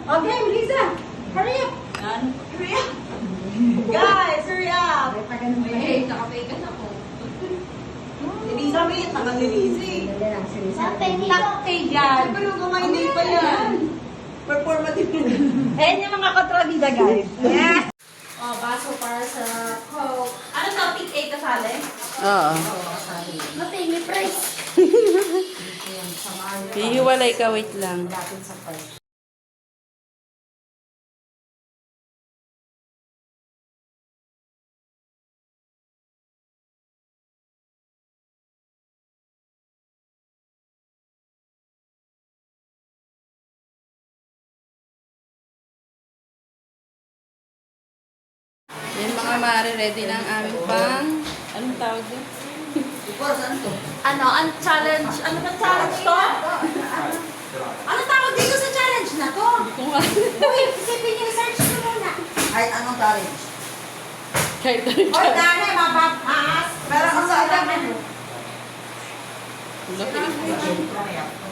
Okay, Melissa. Hurry up. Hurry up. Guys, hurry up. Hey, nakapegan ako. Elisa, may tangan ni Lizzie. Dali lang, seryoso. Takay dyan. Siyempre, yung kumainay pa yan. Performative yun. Ayan yung mga kontrabida, guys. Yes. Oh, baso para sa Coke. Ano to? Pick 8 kasali? Oo. Mati, may price. Hihiwalay ka, wait lang. Dapat sa first. Yan mga mare, ready na ang aming pang... Anong tawag doon? Ano? Ang challenge? Ano ba challenge to? Ano tawag dito sa challenge na to? Kung ano. Uy, isipin niyo, search ko muna. Kahit anong challenge. Kahit Oy, dami, mapapas. Pero ang sa alam mo, Laki.